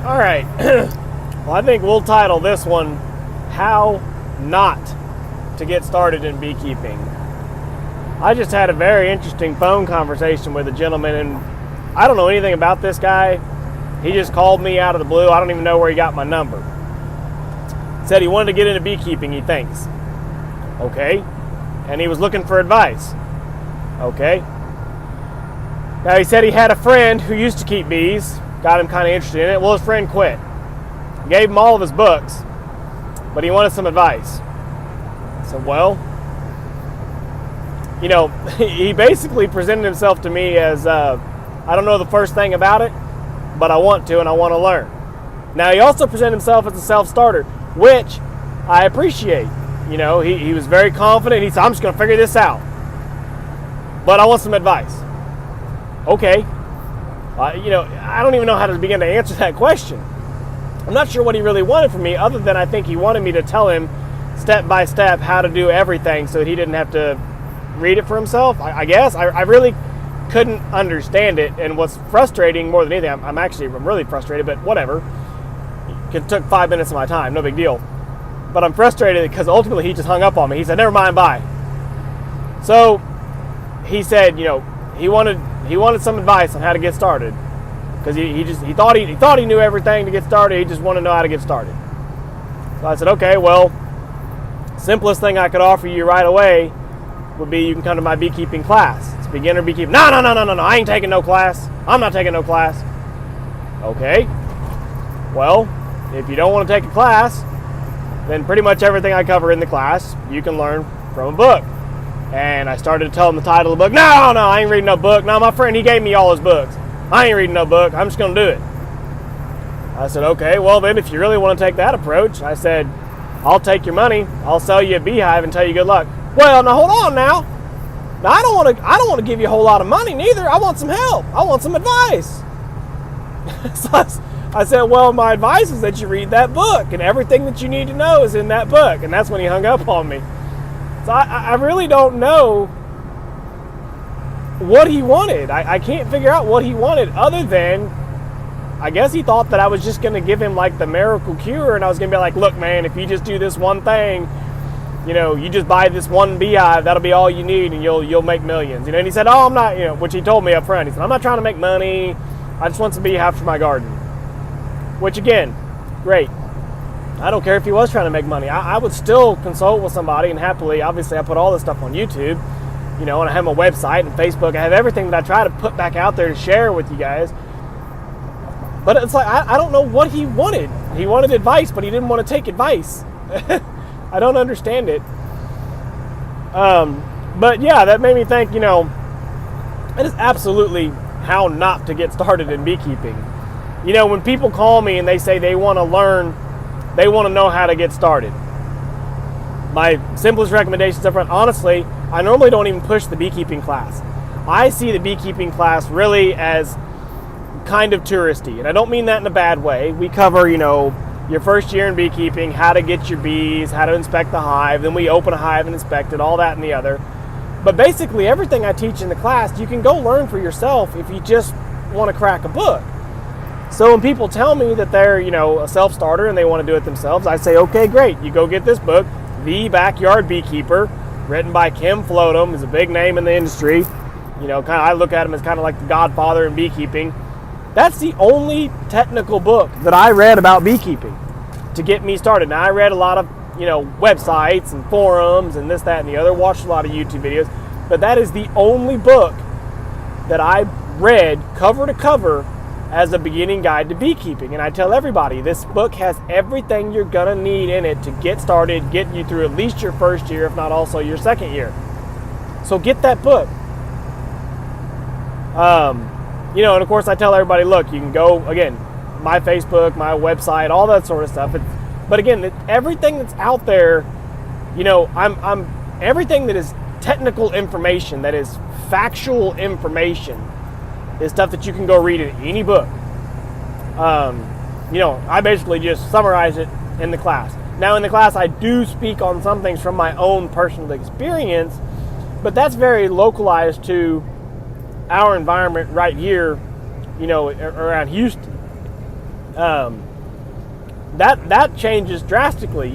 All right. Well, I think we'll title this one, How Not to Get Started in Beekeeping. I just had a very interesting phone conversation with a gentleman, and I don't know anything about this guy. He just called me out of the blue. I don't even know where he got my number. Said he wanted to get into beekeeping, he thinks. Okay. And he was looking for advice. Okay. Now, he said he had a friend who used to keep bees, got him kind of interested in it. Well, his friend quit. Gave him all of his books, but he wanted some advice. I said, well, you know, he basically presented himself to me as, I don't know the first thing about it, but I want to, and I want to learn. Now, he also presented himself as a self-starter, which I appreciate. You know, he was very confident. He said, I'm just going to figure this out, but I want some advice. Okay. You know, I don't even know how to begin to answer that question. I'm not sure what he really wanted from me, other than I think he wanted me to tell him step by step how to do everything so that he didn't have to read it for himself. I guess I really couldn't understand it, and what's frustrating more than anything, I'm really frustrated, but whatever. It took 5 minutes of my time, no big deal. But I'm frustrated because ultimately he just hung up on me. He said, never mind, bye. So he said, you know, he wanted some advice on how to get started, because he thought he knew everything to get started. He just wanted to know how to get started. So I said, okay, well, simplest thing I could offer you right away would be you can come to my beekeeping class. It's beginner beekeeping. No, I ain't taking no class. I'm not taking no class. Okay. Well, if you don't want to take a class, then pretty much everything I cover in the class you can learn from a book. And I started to tell him the title of the book. No, I ain't reading no book. No, my friend, he gave me all his books. I ain't reading no book. I'm just going to do it. I said, okay, well then, if you really want to take that approach, I said, I'll take your money. I'll sell you a beehive and tell you good luck. Well, now hold on now. Now I don't want to give you a whole lot of money neither. I want some help. I want some advice. So I said, well, my advice is that you read that book, and everything that you need to know is in that book. And that's when he hung up on me. So I really don't know what he wanted. I can't figure out what he wanted, other than I guess he thought that I was just going to give him like the miracle cure, and I was going to be like, look, man, if you just do this one thing, you know, you just buy this one beehive, that'll be all you need, and you'll make millions. You know, and he said, oh, I'm not, you know, which he told me up front. He said, I'm not trying to make money. I just want some beehives for my garden. Which, again, great. I don't care if he was trying to make money. I would still consult with somebody, and happily, obviously, I put all this stuff on YouTube, you know, and I have my website and Facebook. I have everything that I try to put back out there to share with you guys. But it's like, I don't know what he wanted. He wanted advice, but he didn't want to take advice. I don't understand it. But yeah, that made me think, you know, it is absolutely how not to get started in beekeeping. You know, when people call me and they say they want to learn, they want to know how to get started, my simplest recommendations up front, honestly, I normally don't even push the beekeeping class. I see the beekeeping class really as kind of touristy, and I don't mean that in a bad way. We cover, you know, your first year in beekeeping, how to get your bees, how to inspect the hive, then we open a hive and inspect it, all that and the other. But basically everything I teach in the class, you can go learn for yourself if you just want to crack a book. So when people tell me that they're, you know, a self-starter and they want to do it themselves, I say, okay, great. You go get this book, The Backyard Beekeeper, written by Kim Floatham. He's a big name in the industry. You know, I look at him as kind of like the godfather in beekeeping. That's the only technical book that I read about beekeeping to get me started. Now, I read a lot of, you know, websites and forums and this, that, and the other, watched a lot of YouTube videos, but that is the only book that I read cover to cover as a beginning guide to beekeeping. And I tell everybody, this book has everything you're gonna need in it to get started, get you through at least your first year, if not also your second year. So get that book. You know, and of course I tell everybody, look, you can go, again, my Facebook, my website, all that sort of stuff. But again, everything that's out there, you know, I'm everything that is technical information, that is factual information, is stuff that you can go read in any book. You know, I basically just summarize it in the class. Now, in the class, I do speak on some things from my own personal experience, but that's very localized to our environment right here, you know, around Houston. that changes drastically.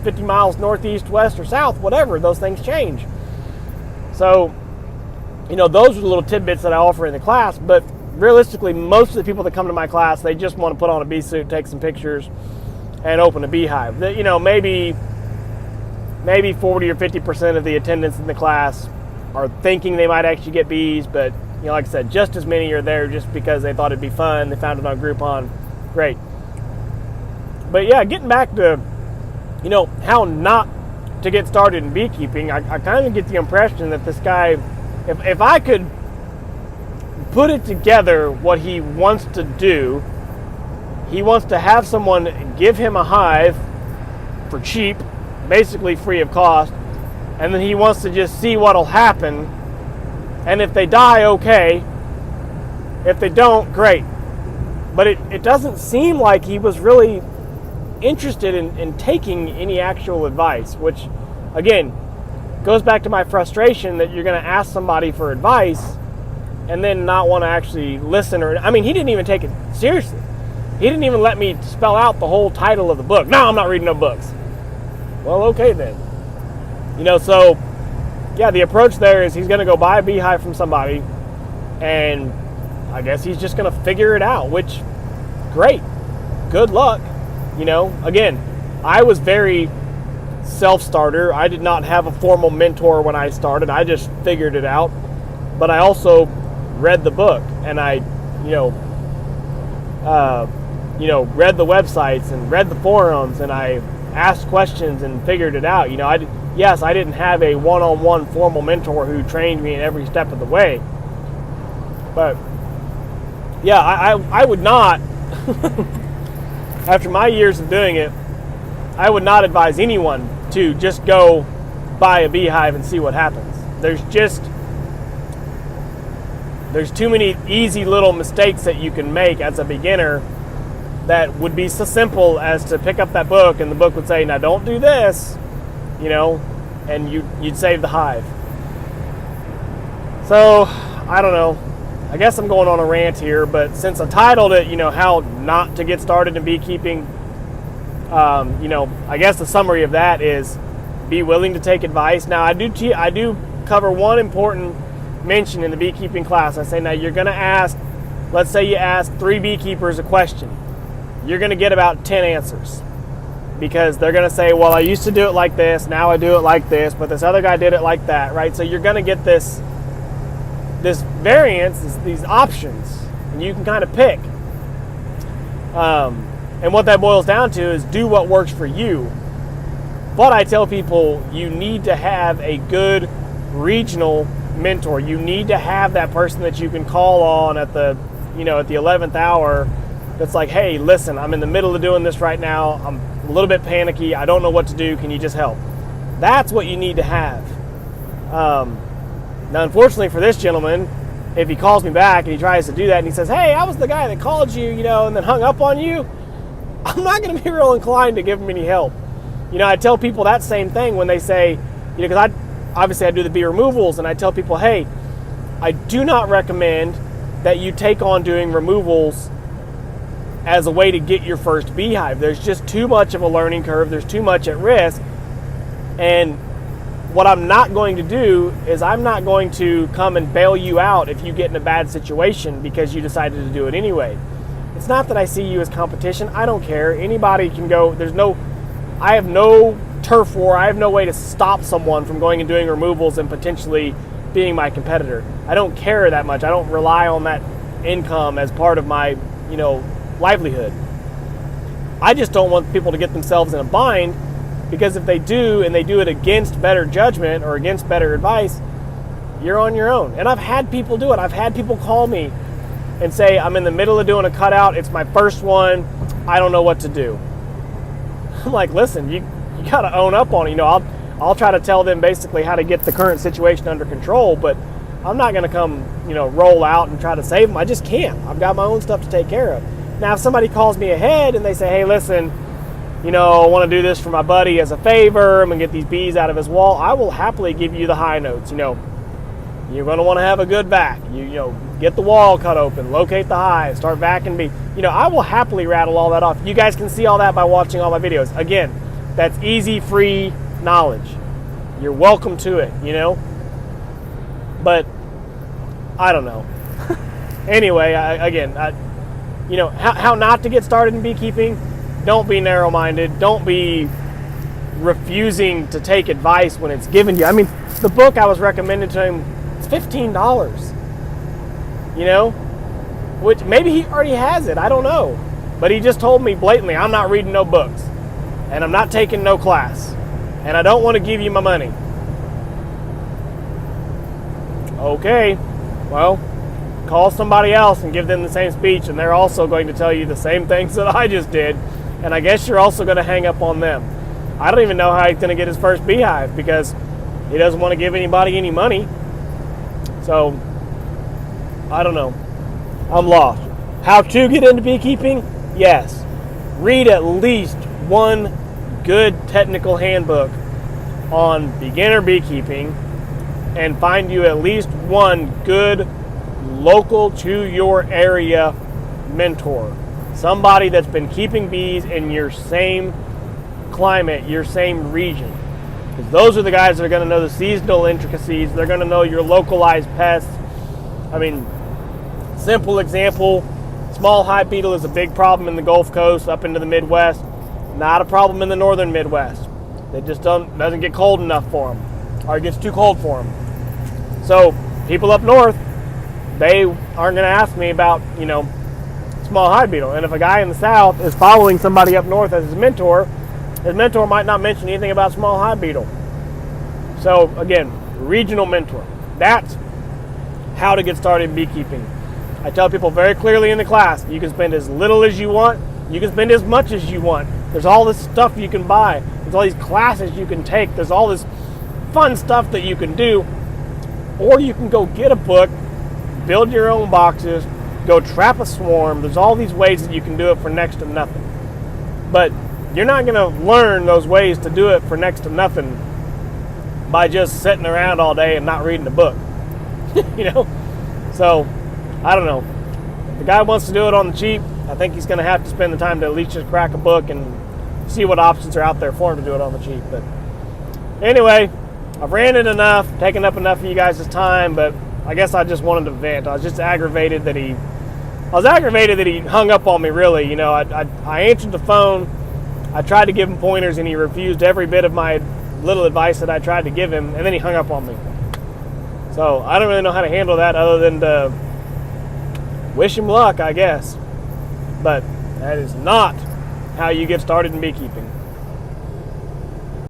50 miles northeast, west, or south, whatever, those things change. So, those are the little tidbits that I offer in the class. But realistically, most of the people that come to my class, they just want to put on a bee suit, take some pictures, and open a beehive. Maybe 40 or 50% of the attendants in the class are thinking they might actually get bees, but like I said, just as many are there just because they thought it'd be fun. They found it on Groupon. Great. But yeah, getting back to how not to get started in beekeeping, I kind of get the impression that this guy, if I could put it together what he wants to do, he wants to have someone give him a hive for cheap, basically free of cost, and then he wants to just see what'll happen, and if they die, okay. If they don't, great. But it doesn't seem like he was really interested in taking any actual advice, which, again, goes back to my frustration that you're going to ask somebody for advice and then not want to actually listen. He didn't even take it seriously. He didn't even let me spell out the whole title of the book. No, I'm not reading no books. Well, okay then. So, yeah, the approach there is he's going to go buy a beehive from somebody, and I guess he's just going to figure it out, which, great. Good luck. Again, I was very self-starter. I did not have a formal mentor when I started. I just figured it out. But I also read the book, and I, read the websites and read the forums, and I asked questions and figured it out. Yes, I didn't have a one-on-one formal mentor who trained me in every step of the way. But yeah, I would not, after my years of doing it, I would not advise anyone to just go buy a beehive and see what happens. There's too many easy little mistakes that you can make as a beginner that would be so simple as to pick up that book and the book would say, now don't do this, and you'd save the hive. So, I don't know. I guess I'm going on a rant here, but since I titled it, how not to get started in beekeeping, I guess the summary of that is be willing to take advice. Now, I do cover one important mention in the beekeeping class. I say, now you're going to ask, let's say you ask 3 beekeepers a question. You're going to get about 10 answers, because they're going to say, well, I used to do it like this, now I do it like this, but this other guy did it like that, right? So you're going to get this variance, these options, and you can kind of pick. And what that boils down to is do what works for you. But I tell people you need to have a good regional mentor. You need to have that person that you can call on at the 11th hour that's like, hey, listen, I'm in the middle of doing this right now. I'm a little bit panicky. I don't know what to do. Can you just help? That's what you need to have. Now, unfortunately for this gentleman, if he calls me back and he tries to do that and he says, hey, I was the guy that called you, and then hung up on you, I'm not going to be real inclined to give him any help. I tell people that same thing when they say, because I do the bee removals, and I tell people, hey, I do not recommend that you take on doing removals as a way to get your first beehive. There's just too much of a learning curve. There's too much at risk. And what I'm not going to do is I'm not going to come and bail you out if you get in a bad situation because you decided to do it anyway. It's not that I see you as competition. I don't care. Anybody can go. I have no turf war. I have no way to stop someone from going and doing removals and potentially being my competitor. I don't care that much. I don't rely on that income as part of my, livelihood. I just don't want people to get themselves in a bind, because if they do and they do it against better judgment or against better advice, you're on your own. And I've had people do it. I've had people call me and say, I'm in the middle of doing a cutout. It's my first one. I don't know what to do. I'm like, listen, you got to own up on it. I'll try to tell them basically how to get the current situation under control, but I'm not going to come, roll out and try to save them. I just can't. I've got my own stuff to take care of. Now, if somebody calls me ahead and they say, hey, listen, I want to do this for my buddy as a favor, I'm going to get these bees out of his wall, I will happily give you the high notes. You're going to want to have a good vac. You know, get the wall cut open, locate the hive, start vacuuming bees. You know, I will happily rattle all that off. You guys can see all that by watching all my videos. Again, that's easy, free knowledge. You're welcome to it, you know. But I don't know. Anyway, you know, how not to get started in beekeeping. Don't be narrow-minded. Don't be refusing to take advice when it's given to you. I mean, the book I was recommended to him, it's $15. You know, which maybe he already has it. I don't know. But he just told me blatantly, I'm not reading no books, and I'm not taking no class, and I don't want to give you my money. Okay, well, call somebody else and give them the same speech, and they're also going to tell you the same things that I just did, and I guess you're also going to hang up on them. I don't even know how he's going to get his first beehive because he doesn't want to give anybody any money. So, I don't know. I'm lost. How to get into beekeeping? Yes. Read at least one good technical handbook on beginner beekeeping and find you at least one good local to your area mentor. Somebody that's been keeping bees in your same climate, your same region. Because those are the guys that are going to know the seasonal intricacies. They're going to know your localized pests. I mean, simple example, small hive beetle is a big problem in the Gulf Coast up into the Midwest. Not a problem in the northern Midwest. It just doesn't get cold enough for them, or it gets too cold for them. So people up north, they aren't going to ask me about, you know, small hive beetle. And if a guy in the south is following somebody up north as his mentor might not mention anything about small hive beetle. So again, regional mentor. That's how to get started in beekeeping. I tell people very clearly in the class, you can spend as little as you want, you can spend as much as you want. There's all this stuff you can buy. There's all these classes you can take. There's all this fun stuff that you can do. Or you can go get a book, build your own boxes, go trap a swarm. There's all these ways that you can do it for next to nothing. But you're not going to learn those ways to do it for next to nothing by just sitting around all day and not reading a book. You know? So, I don't know. If the guy wants to do it on the cheap, I think he's going to have to spend the time to at least just crack a book and see what options are out there for him to do it on the cheap. But anyway, I've ranted enough, taken up enough of you guys' time, but I guess I just wanted to vent. I was just aggravated that he hung up on me, really. You know, I answered the phone. I tried to give him pointers, and he refused every bit of my little advice that I tried to give him, and then he hung up on me. So I don't really know how to handle that other than to wish him luck, I guess. But that is not how you get started in beekeeping.